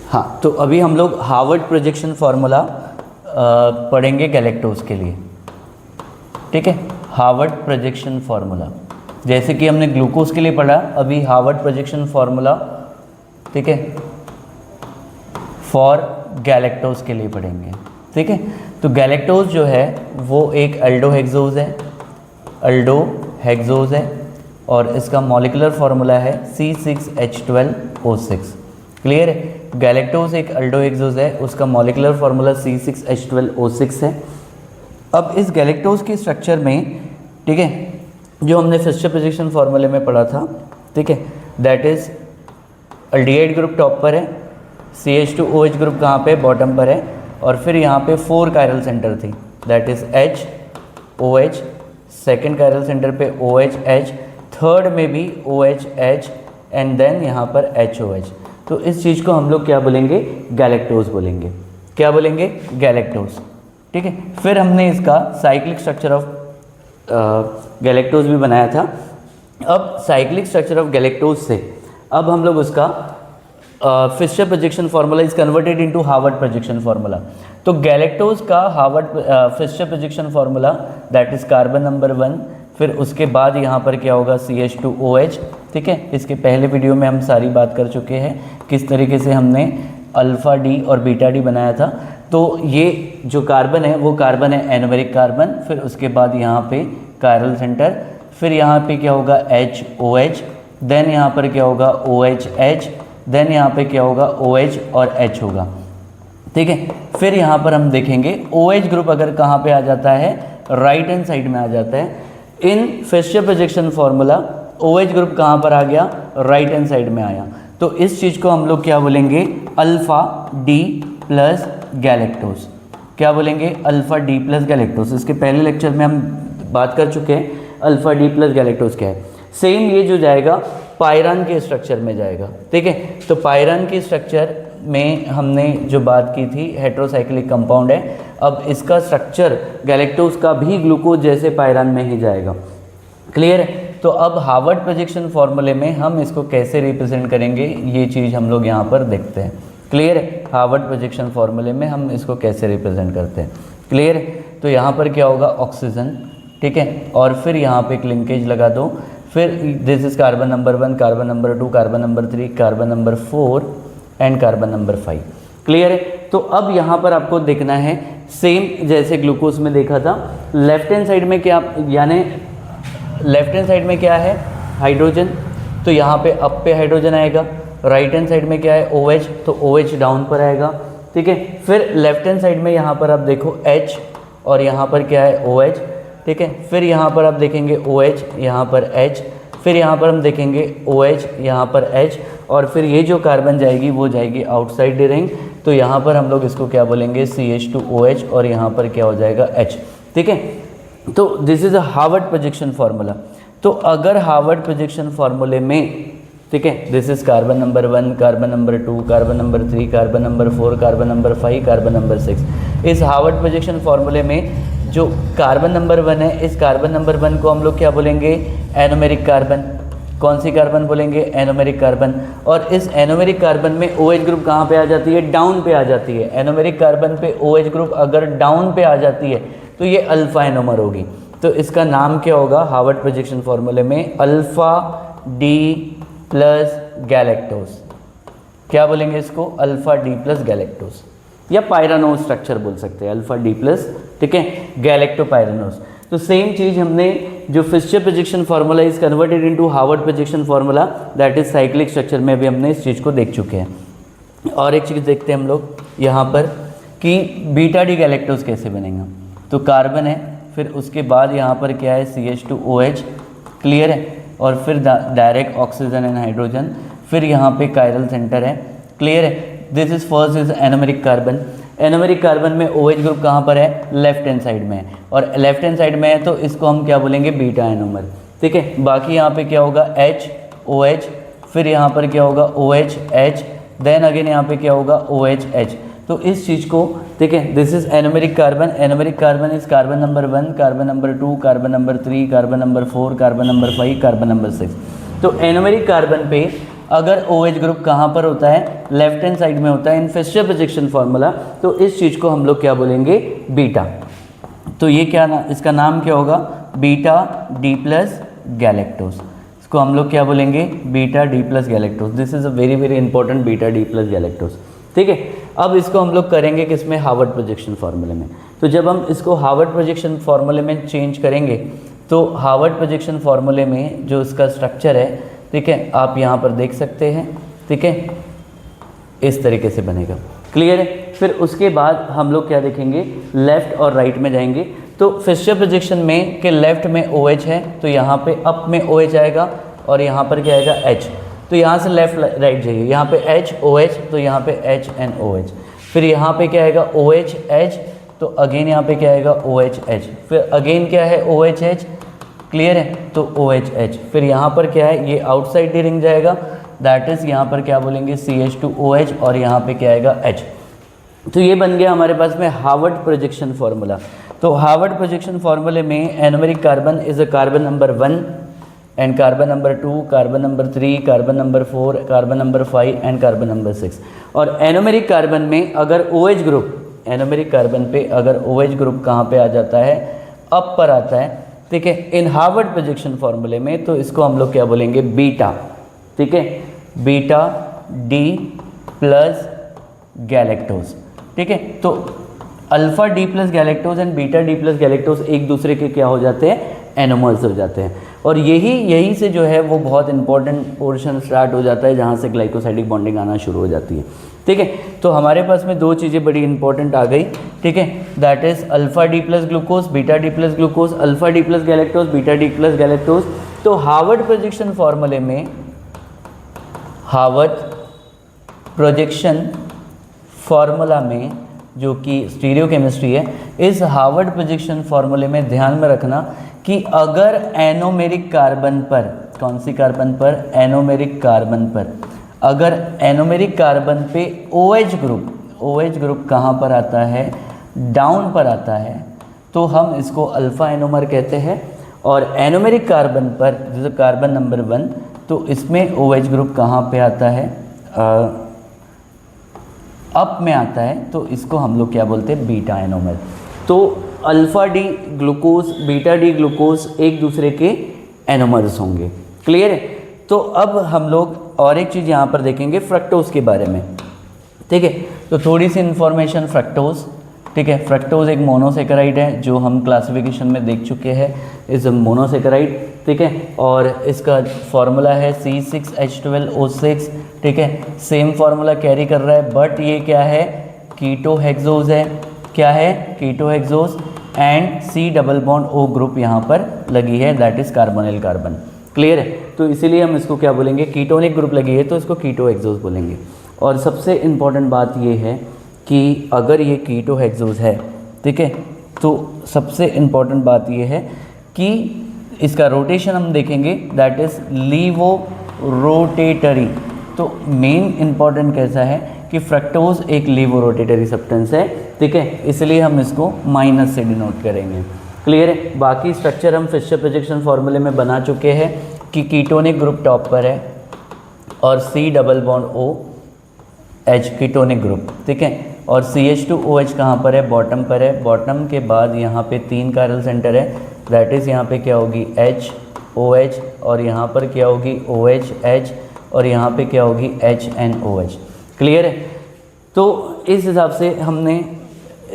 हाँ, तो अभी हम लोग हार्वर्ड प्रोजेक्शन फार्मूला पढ़ेंगे गैलेक्टोज के लिए, ठीक है। हार्वर्ड प्रोजेक्शन फार्मूला जैसे कि हमने ग्लूकोज के लिए पढ़ा, अभी हार्वर्ड प्रोजेक्शन फार्मूला, ठीक है, फॉर गैलेक्टोज के लिए पढ़ेंगे, ठीक है। तो गैलेक्टोज जो है वो एक अल्डोहेक्सोज है, अल्डोहेक्सोज है, और इसका मॉलिक्यूलर फार्मूला है C6H12O6। क्लियर है। गैलेक्टोज एक अल्डोहेक्सोज है, उसका मॉलिक्यूलर फार्मूला C6H12O6 है। अब इस गैलेक्टोज के स्ट्रक्चर में, ठीक है, जो हमने फिशर प्रोजेक्शन फार्मूले में पढ़ा था, ठीक है, that is aldehyde group top पर है, CH2OH ग्रुप कहाँ पे, बॉटम पर है, और फिर यहाँ पे 4 कायरल सेंटर थी, that is H OH, second chiral centre पे OH H, थर्ड में भी OH H, एंड देन यहाँ पर HOH। तो इस चीज़ को हम लोग क्या बोलेंगे, गैलेक्टोज बोलेंगे। क्या बोलेंगे, गैलेक्टोज, ठीक है। फिर हमने इसका साइक्लिक स्ट्रक्चर ऑफ गैलेक्टोज भी बनाया था। अब साइक्लिक स्ट्रक्चर ऑफ गैलेक्टोज से अब हम लोग उसका Fischer projection formula is converted into Haworth projection formula. तो गैलेक्टोज का Haworth Fischer projection formula that is carbon number 1, फिर उसके बाद यहाँ पर क्या होगा, CH2OH, ठीक है। इसके पहले वीडियो में हम सारी बात कर चुके हैं किस तरीके से हमने अल्फ़ा डी और बीटा डी बनाया था। तो ये जो कार्बन है वो कार्बन है एनोमेरिक कार्बन, फिर उसके बाद यहाँ पे कायरल सेंटर, फिर यहाँ पे क्या होगा HOH, देन यहाँ पर क्या होगा OHH, देन यहाँ पे क्या होगा OH और H होगा, ठीक है। फिर यहाँ पर हम देखेंगे OH ग्रुप अगर कहाँ पे आ जाता है, राइट हैंड साइड में आ जाता है। In Fischer projection formula OH group कहाँ पर आ गया, राइट हैंड साइड में आया। तो इस चीज़ को हम लोग क्या बोलेंगे, अल्फ़ा डी प्लस गैलेक्टोज। क्या बोलेंगे, अल्फ़ा डी प्लस गैलेक्टोज। इसके पहले लेक्चर में हम बात कर चुके हैं अल्फ़ा डी प्लस गैलेक्टोज क्या है। सेम ये जो जाएगा पायरान के स्ट्रक्चर में जाएगा, ठीक है। तो पायरान के स्ट्रक्चर में हमने जो बात की थी हेट्रोसाइक्लिक कंपाउंड है। अब इसका स्ट्रक्चर गैलेक्टोज का भी ग्लूकोज जैसे पायरान में ही जाएगा। क्लियर है। तो अब हार्वर्ड प्रोजेक्शन फार्मूले में हम इसको कैसे रिप्रेजेंट करेंगे, ये चीज़ हम लोग यहाँ पर देखते हैं। क्लियर है। हार्वर्ड प्रोजेक्शन फार्मूले में हम इसको कैसे रिप्रेजेंट करते हैं। क्लियर है। तो यहाँ पर क्या होगा, ऑक्सीजन, ठीक है, और फिर यहाँ पे एक लिंकेज लगा दो, फिर this is carbon number 1, carbon number 2, carbon number 3, carbon number 4 and carbon number 5। Clear है। तो अब यहाँ पर आपको देखना है सेम जैसे ग्लूकोज में देखा था, लेफ्ट हैंड साइड में क्या, यानी लेफ्ट हैंड साइड में क्या है, हाइड्रोजन, तो यहाँ पे अप पे हाइड्रोजन आएगा। राइट हैंड साइड में क्या है, OH, तो OH डाउन पर आएगा, ठीक है। फिर लेफ्ट हैंड साइड में यहाँ पर आप देखो H, और यहाँ पर क्या है OH, ठीक है। फिर यहाँ पर आप देखेंगे OH, यहाँ पर H, फिर यहाँ पर हम देखेंगे OH, यहाँ पर H, और फिर ये जो कार्बन जाएगी वो जाएगी आउटसाइड द रिंग। तो यहाँ पर हम लोग इसको क्या बोलेंगे, CH2OH, और यहाँ पर क्या हो जाएगा H, ठीक है। तो this is a Harvard projection formula. तो अगर हार्वर्ड प्रोजेक्शन फार्मूले में, ठीक है, this is carbon number 1, carbon number 2, carbon number 3, carbon number 4, carbon number 5, carbon number 6। इस हार्वर्ड प्रोजेक्शन फार्मूले में जो कार्बन नंबर 1 है, इस कार्बन नंबर 1 को हम लोग क्या बोलेंगे, एनोमेरिक कार्बन। कौन सी कार्बन बोलेंगे, एनोमेरिक कार्बन। और इस एनोमेरिक कार्बन में OH ग्रुप कहाँ पे आ जाती है, डाउन पे आ जाती है। एनोमेरिक कार्बन पे OH ग्रुप अगर डाउन पे आ जाती है तो ये अल्फा एनोमर होगी। तो इसका नाम क्या होगा हार्वर्ड प्रोजेक्शन फार्मूले में, अल्फा डी प्लस गैलेक्टोज। क्या बोलेंगे इसको, अल्फा डी प्लस गैलेक्टोज, या पायरानोज स्ट्रक्चर बोल सकते हैं, अल्फा डी प्लस, ठीक है, गैलेक्टोपायरानोज। तो सेम चीज़ हमने जो Fischer projection formula is converted into Haworth projection formula, that is cyclic structure में भी हमने इस चीज़ को देख चुके हैं। और एक चीज़ देखते हैं हम लोग यहाँ पर कि बीटा डी गैलेक्टोज कैसे बनेगा। तो कार्बन है, फिर उसके बाद यहाँ पर क्या है, CH2OH, क्लियर है, और फिर डायरेक्ट ऑक्सीजन एंड हाइड्रोजन, फिर यहाँ पे कायरल सेंटर है, क्लियर है। This is first is anomeric carbon. Anomeric carbon में OH ग्रुप कहाँ पर है, लेफ्ट हैंड साइड में है, और लेफ्ट हैंड साइड में है तो इसको हम क्या बोलेंगे, बीटा एनोमर, ठीक है। बाकी यहाँ पे क्या होगा, HOH, फिर यहाँ पर क्या होगा OHH, देन अगेन यहाँ पे क्या होगा OHH। तो इस चीज़ को, ठीक है, this is anomeric carbon. Anomeric carbon is carbon number 1, carbon number 2, carbon number 3, carbon number 4, carbon number 5, carbon number 6। तो एनोमेरिक कार्बन पे अगर OH ग्रुप कहाँ पर होता है, लेफ्ट हैंड साइड में होता है इन फिशर प्रोजेक्शन फार्मूला, तो इस चीज़ को हम लोग क्या बोलेंगे, बीटा। तो ये क्या इसका नाम क्या होगा, बीटा डी प्लस गैलेक्टोज। इसको हम लोग क्या बोलेंगे, beta D plus galactose. This is a very very important, beta D plus galactose. ठीक है, अब इसको हम लोग करेंगे किसमें, हार्वर्ड प्रोजेक्शन फार्मूले में। तो जब हम इसको हार्वर्ड प्रोजेक्शन फार्मूले में चेंज करेंगे, तो हार्वर्ड प्रोजेक्शन फार्मूले में जो इसका स्ट्रक्चर है, ठीक है, आप यहाँ पर देख सकते हैं। ठीक है, इस तरीके से बनेगा। क्लियर है। फिर उसके बाद हम लोग क्या देखेंगे, लेफ़्ट और राइट में जाएंगे। तो फिशर प्रोजेक्शन में के लेफ़्ट में OH है, तो यहाँ पे अप में OH आएगा और यहाँ पर क्या आएगा, H। तो यहाँ से लेफ़्ट राइट जाइए, यहाँ पे H OH, तो यहाँ पे H and OH। फिर यहाँ पे क्या आएगा, OH H, तो अगेन यहाँ पे क्या आएगा, OH H। फिर अगेन क्या है, OH H। क्लियर है, तो OH H। फिर यहाँ पर क्या है, ये आउटसाइड डी रिंग जाएगा, दैट इज़ यहाँ पर क्या बोलेंगे, CH2OH, और यहाँ पे क्या आएगा, H। तो ये बन गया हमारे पास में हार्वर्ड प्रोजेक्शन फार्मूला। तो हार्वर्ड प्रोजेक्शन फार्मूले में anomeric carbon is a carbon number 1 and carbon number 2, carbon number 3, carbon number 4, carbon number 5 and carbon number 6। और एनोमेरिक कार्बन में अगर OH ग्रुप, एनोमेरिक कार्बन पे अगर OH ग्रुप कहाँ पे आ जाता है, अप पर आता है। ठीक है, इन हार्वर्ड प्रोजेक्शन फार्मूले में, तो इसको हम लोग क्या बोलेंगे, बीटा। ठीक है, बीटा डी प्लस गैलेक्टोज। ठीक है, तो alpha D plus galactose and beta D plus galactose एक दूसरे के क्या हो जाते हैं, एनोमर्स हो जाते हैं। और यही से जो है वो बहुत इंपॉर्टेंट पोर्शन स्टार्ट हो जाता है, जहाँ से ग्लाइकोसाइडिक बॉन्डिंग आना शुरू हो जाती है। ठीक है, तो हमारे पास में दो चीज़ें बड़ी इंपॉर्टेंट आ गई। ठीक है, that is alpha D plus glucose, beta D plus glucose, alpha D plus galactose, beta D plus galactose. तो हार्वर्ड प्रोजेक्शन फार्मूले में, हार्वर्ड प्रोजेक्शन फार्मूला में जो कि स्टीरियो केमिस्ट्री है, इस हार्वर्ड प्रोजेक्शन फार्मूले में ध्यान में रखना कि अगर एनोमेरिक कार्बन पर, कौन सी कार्बन पर, एनोमेरिक कार्बन पर, अगर एनोमेरिक कार्बन पे OH ग्रुप कहाँ पर आता है, डाउन पर आता है, तो हम इसको अल्फ़ा एनोमर कहते हैं। और एनोमेरिक कार्बन पर जैसे कार्बन नंबर 1, तो इसमें OH ग्रुप कहाँ पे आता है, अप में आता है, तो इसको हम लोग क्या बोलते हैं, बीटा एनोमर। तो alpha D glucose, beta D glucose एक दूसरे के एनोमर्स होंगे। क्लियर है। तो अब हम लोग और एक चीज़ यहाँ पर देखेंगे फ्रक्टोज के बारे में। ठीक है, तो थोड़ी सी इन्फॉर्मेशन फ्रक्टोज। ठीक है, फ्रक्टोज एक मोनोसेकेराइड है, जो हम क्लासिफिकेशन में देख चुके हैं, इज मोनोसेकेराइड। ठीक है, और इसका फॉर्मूला है C6H12O6। ठीक है, सेम फार्मूला कैरी कर रहा है, बट ये क्या है, कीटोहेक्सोज है। क्या है, ketohexose, and C double bond O group यहाँ पर लगी है, that is carbonyl carbon. Clear है, तो इसीलिए हम इसको क्या बोलेंगे, कीटोनिक ग्रुप लगी है, तो इसको कीटोहेक्सोज बोलेंगे। और सबसे इम्पॉर्टेंट बात ये है कि अगर ये कीटोहेक्सोज है, ठीक है, तो सबसे इम्पॉर्टेंट बात ये है कि इसका रोटेशन हम देखेंगे, दैट इज लीवो रोटेटरी। तो मेन इम्पॉर्टेंट कैसा है कि फ्रक्टोज एक लीवो रोटेटरी सब्सटेंस है। ठीक है, इसलिए हम इसको माइनस से डिनोट करेंगे। क्लियर है। बाकी स्ट्रक्चर हम फिशर प्रोजेक्शन फार्मूले में बना चुके हैं कि कीटोनिक ग्रुप टॉप पर है और C double bond OH ketonic group. ठीक है, और CH2OH कहाँ पर है, बॉटम पर है। बॉटम के बाद यहाँ पे 3 कायरल सेंटर है, दैट इज़ यहाँ पे क्या होगी, HOH, और यहाँ पर क्या होगी, OH और यहाँ पे क्या होगी, HNOH। क्लियर है। तो इस हिसाब से हमने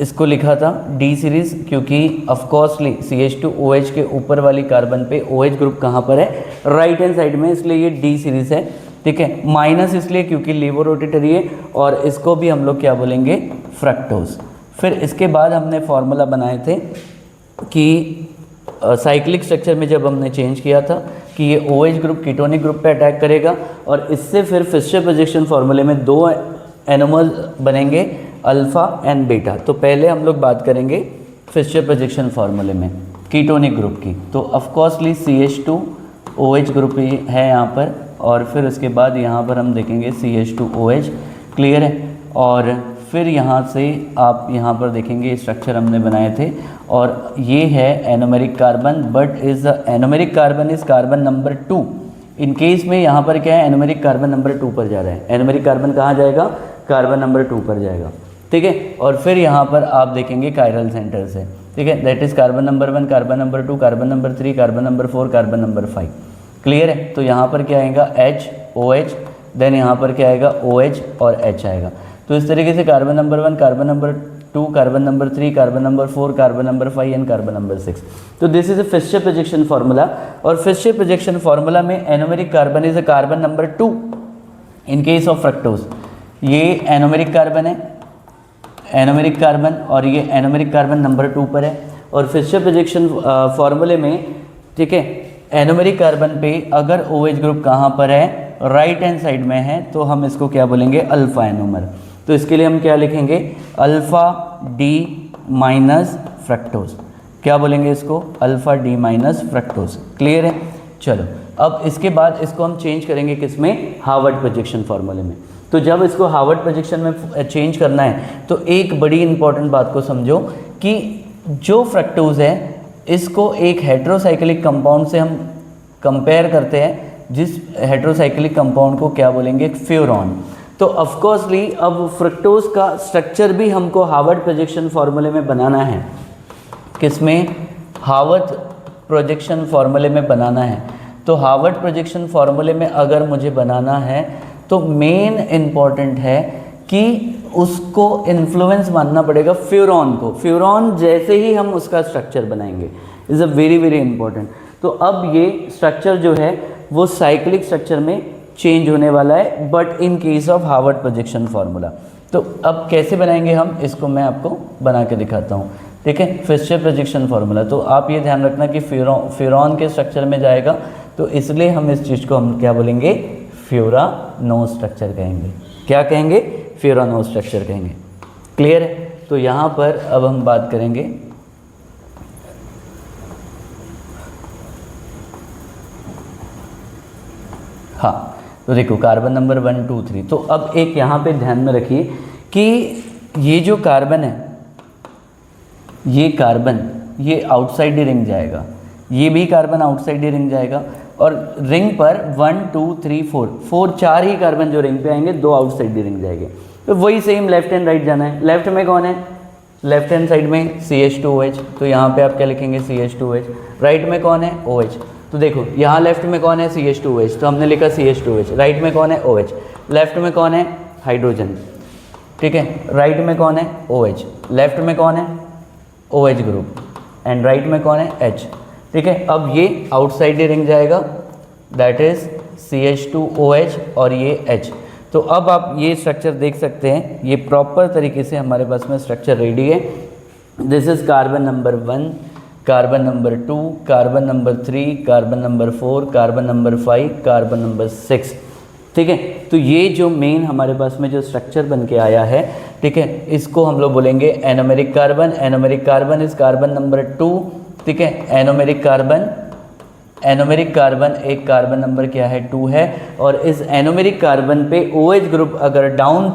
इसको लिखा था डी सीरीज़, क्योंकि ऑफकोर्सली CH2OH के ऊपर वाली कार्बन पे OH ग्रुप कहाँ पर है, राइट हैंड साइड में, इसलिए ये डी सीरीज़ है। ठीक है, माइनस इसलिए क्योंकि लीवो रोटेटरी है, और इसको भी हम लोग क्या बोलेंगे, फ्रक्टोज। फिर इसके बाद हमने फॉर्मूला बनाए थे कि साइक्लिक स्ट्रक्चर में जब हमने चेंज किया था कि ये OH ग्रुप कीटोनिक ग्रुप पे अटैक करेगा, और इससे फिर फिशर प्रोजेक्शन फार्मूले में 2 एनोमर्स बनेंगे, अल्फ़ा एंड बीटा। तो पहले हम लोग बात करेंगे फिशर प्रोजेक्शन फार्मूले में कीटोनिक ग्रुप की। तो ऑफकोर्सली CH2OH ग्रुप है यहाँ पर, और फिर उसके बाद यहाँ पर हम देखेंगे CH2OH। क्लियर है। और फिर यहाँ से आप यहाँ पर देखेंगे स्ट्रक्चर हमने बनाए थे, और ये है anomeric carbon, but is anomeric carbon is carbon number 2 in case में यहाँ पर क्या है, एनोमेरिक कार्बन नंबर 2 पर जा रहा है। एनोमेरिक कार्बन कहाँ जाएगा, कार्बन नंबर 2 पर जाएगा, ठीक है। और फिर यहाँ पर आप देखेंगे कायरल सेंटर से, ठीक है, that is carbon number 1, carbon number 2, carbon number 3, carbon number 4, carbon number 5। Clear है। तो यहाँ पर क्या आएगा, H OH, देन यहाँ पर क्या आएगा, OH और H आएगा। तो इस तरीके से carbon number 1, carbon number 2, carbon number 3, carbon number 4, carbon number 5 and carbon number 6। तो this is a Fischer projection formula. और फिशर प्रोजेक्शन फार्मूला में anomeric carbon is a carbon number 2 in case of fructose. ये anomeric carbon है, anomeric carbon, और ये anomeric carbon number 2 पर है। और फिशर प्रोजेक्शन फार्मूले में, ठीक है, एनोमेरिक कार्बन पे अगर OH ग्रुप कहाँ पर है, राइट हैंड साइड में है, तो हम इसको क्या बोलेंगे, अल्फा एनोमर। तो इसके लिए हम क्या लिखेंगे, अल्फा D माइनस फ्रक्टोज। क्या बोलेंगे इसको, alpha D minus fructose. Clear है। चलो अब इसके बाद इसको हम चेंज करेंगे किसमें, हार्वर्ड प्रोजेक्शन फार्मूले में। तो जब इसको हार्वर्ड प्रोजेक्शन में चेंज करना है तो एक बड़ी इंपॉर्टेंट बात को समझो कि जो फ्रक्टोज है इसको एक हेटेरोसाइक्लिक कंपाउंड से हम कंपेयर करते हैं, जिस हेटेरोसाइक्लिक कंपाउंड को क्या बोलेंगे, फ्यूरॉन। तो ऑफकोर्सली अब फ्रक्टोज का स्ट्रक्चर भी हमको हार्वर्ड प्रोजेक्शन फार्मूले में बनाना है। किसमें, हार्वर्ड प्रोजेक्शन फार्मूले में बनाना है। तो हार्वर्ड प्रोजेक्शन फार्मूले में अगर मुझे बनाना है तो मेन इम्पॉर्टेंट है कि उसको इन्फ्लुएंस मानना पड़ेगा फ्यूरॉन को। फ्यूरॉन जैसे ही हम उसका स्ट्रक्चर बनाएंगे, is a very very important. तो अब ये स्ट्रक्चर जो है वो साइक्लिक स्ट्रक्चर में चेंज होने वाला है, but in case of Harvard projection formula. तो अब कैसे बनाएंगे हम, इसको मैं आपको बना के दिखाता हूँ, ठीक है। फिशर प्रोजेक्शन फार्मूला, तो आप ये ध्यान रखना कि फ्यूरॉन के स्ट्रक्चर में जाएगा, तो इसलिए हम इस चीज़ को हम क्या बोलेंगे, फ्यूरानो स्ट्रक्चर कहेंगे। क्या कहेंगे, फ्यूरानो स्ट्रक्चर कहेंगे। क्लियर है। तो यहाँ पर अब हम बात करेंगे हाँ, तो देखो कार्बन नंबर 1 2 3। तो अब एक यहाँ पे ध्यान में रखिए कि ये जो कार्बन है, ये कार्बन ये आउटसाइड ही रिंग जाएगा, ये भी कार्बन आउटसाइड ही रिंग जाएगा। और रिंग पर 1 2 3 4 4 ही कार्बन जो रिंग पे आएंगे, 2 आउटसाइड ही रिंग जाएंगे। तो वही सेम लेफ्ट एंड राइट जाना है। लेफ्ट में कौन है, लेफ्ट हैंड साइड में CH2OH, तो यहाँ पे आप क्या लिखेंगे, CH2OH। राइट में कौन है, OH। तो देखो यहाँ लेफ्ट में कौन है, CH2OH, तो हमने लिखा CH2OH। राइट में कौन है, OH। लेफ्ट में कौन है, हाइड्रोजन, ठीक है। राइट में कौन है, OH। लेफ्ट में कौन है, OH ग्रुप, एंड राइट में कौन है, H, ठीक है। अब ये आउटसाइड ही रिंग जाएगा, दैट इज CH2OH और ये H। तो अब आप ये स्ट्रक्चर देख सकते हैं, ये प्रॉपर तरीके से हमारे पास में स्ट्रक्चर रेडी है। This is carbon number 1, carbon number 2, carbon number 3, carbon number 4, carbon number 5, carbon number 6, ठीक है। तो ये जो मेन हमारे पास में जो स्ट्रक्चर बन के आया है, ठीक है, इसको हम लोग बोलेंगे anomeric carbon. Anomeric carbon is carbon number 2, ठीक है। एनोमेरिक कार्बन एक कार्बन नंबर क्या है, 2 है। और इस एनोमेरिक कार्बन पे OH ग्रुप अगर डाउन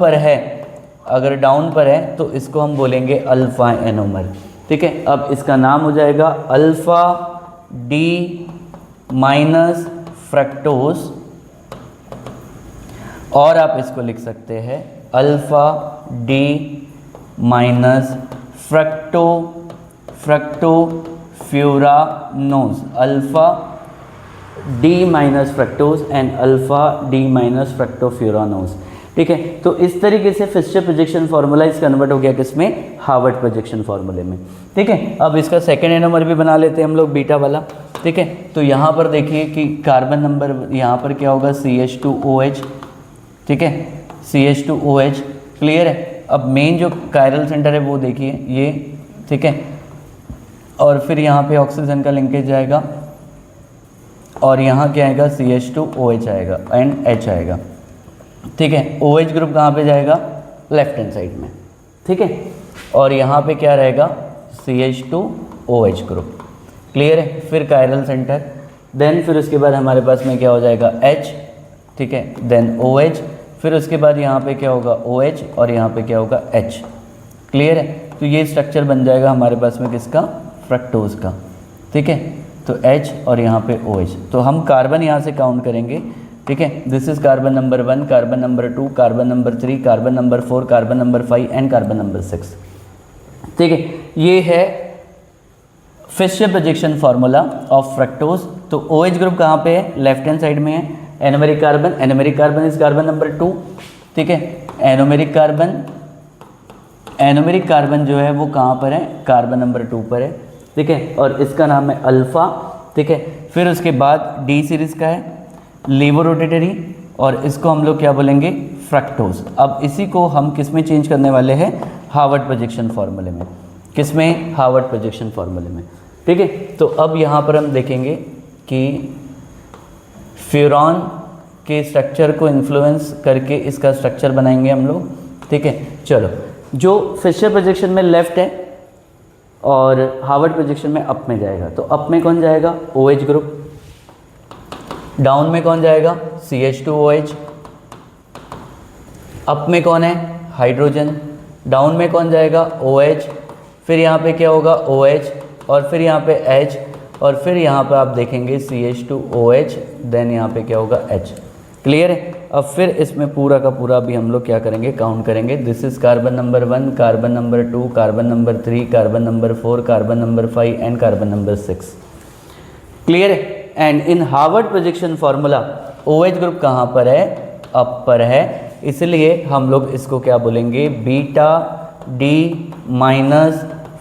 पर है तो इसको हम बोलेंगे अल्फा एनोमर, ठीक है। अब इसका नाम हो जाएगा अल्फा D माइनस फ्रक्टोज, और आप इसको लिख सकते हैं alpha D minus फ्रक्टोफ्यूरानोज, alpha D minus fructose and alpha D minus फ्रक्टोफ्यूरानोज, ठीक है। तो इस तरीके से फिशर प्रोजेक्शन फार्मूला इस कन्वर्ट हो गया किसमें, हार्वर्ड प्रोजेक्शन फार्मूले में, ठीक है। अब इसका सेकेंड एनोमर भी बना लेते हैं हम लोग, बीटा वाला, ठीक है। तो यहाँ पर देखिए कि कार्बन नंबर यहाँ पर क्या होगा, CH2OH, ठीक है, CH2OH। क्लियर है। अब मेन जो कायरल सेंटर है वो देखिए ये, ठीक है। और फिर यहाँ पे ऑक्सीजन का लिंकेज जाएगा, और यहाँ क्या आएगा, CH2OH आएगा एंड H आएगा, ठीक है। OH ग्रुप कहाँ पे जाएगा, लेफ्ट हैंड साइड में, ठीक है। और यहाँ पे क्या रहेगा, CH2OH ग्रुप। क्लियर है। फिर कायरल सेंटर, देन फिर उसके बाद हमारे पास में क्या हो जाएगा, H, ठीक है, देन OH, फिर उसके बाद यहाँ पे क्या होगा, OH, और यहाँ पे क्या होगा, H। क्लियर है। तो ये स्ट्रक्चर बन जाएगा हमारे पास में किसका, फ्रक्टोज का, ठीक है। तो H और यहाँ पे OH। तो हम कार्बन यहाँ से काउंट करेंगे, ठीक है। This is carbon number 1, carbon number 2, carbon number 3, carbon number 4, carbon number 5 and carbon number 6, ठीक है। ये है Fischer projection formula of fructose. तो OH ग्रुप कहाँ पे है, लेफ्ट हैंड साइड में है। Anomeric carbon is carbon number 2, ठीक है। एनोमेरिक कार्बन जो है वो कहाँ पर है, कार्बन नंबर 2 पर है, ठीक है। और इसका नाम है अल्फ़ा, ठीक है। फिर उसके बाद डी सीरीज़ का है लीवो रोटेटरी, और इसको हम लोग क्या बोलेंगे, फ्रक्टोज। अब इसी को हम किस में चेंज करने वाले हैं, हार्वर्ड प्रोजेक्शन फार्मूले में। किस में, हार्वर्ड प्रोजेक्शन फार्मूले में, ठीक है। तो अब यहाँ पर हम देखेंगे कि फ्यूरॉन के स्ट्रक्चर को इन्फ्लुएंस करके इसका स्ट्रक्चर बनाएंगे हम लोग, ठीक है। चलो, जो फिशर प्रोजेक्शन में लेफ्ट है और हार्वर्ड प्रोजेक्शन में अप में जाएगा, तो अप में कौन जाएगा, OH ग्रुप। डाउन में कौन जाएगा, CH2OH। अप में कौन है, हाइड्रोजन। डाउन में कौन जाएगा, OH। फिर यहाँ पे क्या होगा, OH, और फिर यहाँ पे H, और फिर यहाँ पे आप देखेंगे CH2OH, देन यहाँ पे क्या होगा, H। क्लियर है। अब फिर इसमें पूरा का पूरा भी हम लोग क्या करेंगे, काउंट करेंगे। This is carbon number 1, carbon number 2, carbon number 3, carbon number 4, carbon number 5 and carbon number 6। Clear है। And in Haworth projection formula OH group कहाँ पर है, अप पर है, इसलिए हम लोग इसको क्या बोलेंगे, बीटा डी माइनस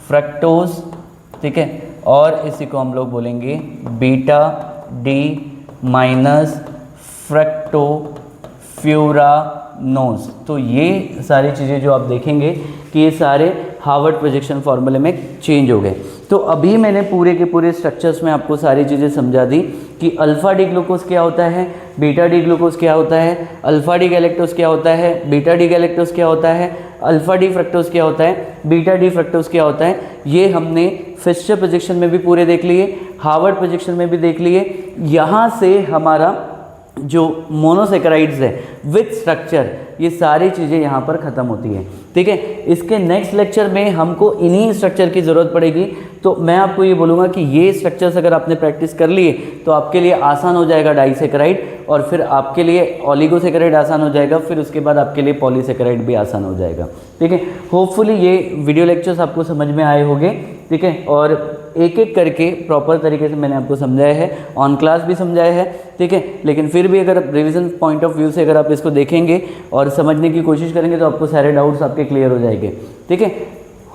फ्रक्टोज, ठीक है। और इसी को हम लोग बोलेंगे बीटा डी माइनस फ्रक्टोफ्यूरानोज। तो ये सारी चीज़ें जो आप देखेंगे कि ये सारे हार्वर्ड प्रोजेक्शन फार्मूले में चेंज हो गए। तो अभी मैंने पूरे के पूरे स्ट्रक्चर्स में आपको सारी चीज़ें समझा दी कि अल्फ़ा डी ग्लूकोज क्या होता है, बीटा डी ग्लूकोज क्या होता है, अल्फ़ा डी गैलेक्टोज क्या होता है, बीटा डी गैलेक्टोज क्या होता है, अल्फ़ा डी फ्रक्टोज क्या होता है, बीटा डी फ्रक्टोज क्या होता है। ये हमने फिशर प्रोजेक्शन में भी पूरे देख लिए, हार्वर्ड प्रोजेक्शन में भी देख लिए। यहाँ से हमारा जो मोनोसेकेराइड्स है विथ स्ट्रक्चर, ये सारी चीज़ें यहाँ पर ख़त्म होती है, ठीक है। इसके नेक्स्ट लेक्चर में हमको इन्हीं स्ट्रक्चर की ज़रूरत पड़ेगी। तो मैं आपको ये बोलूँगा कि ये स्ट्रक्चर्स अगर आपने प्रैक्टिस कर लिए तो आपके लिए आसान हो जाएगा डाइसेकेराइड, और फिर आपके लिए ऑलिगोसेकेराइड आसान हो जाएगा, फिर उसके बाद आपके लिए पॉलीसेकेराइड भी आसान हो जाएगा, ठीक है। होपफुली ये वीडियो लेक्चर्स आपको समझ में आए होंगे, ठीक है। और एक एक करके प्रॉपर तरीके से मैंने आपको समझाया है, ऑन क्लास भी समझाया है, ठीक है। लेकिन फिर भी अगर रिवीजन पॉइंट ऑफ व्यू से अगर आप इसको देखेंगे और समझने की कोशिश करेंगे तो आपको सारे डाउट्स आपके क्लियर हो जाएंगे, ठीक है।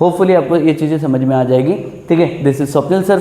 होपफुली आपको ये चीज़ें समझ में आ जाएगी, ठीक है। This is Swapnil sir.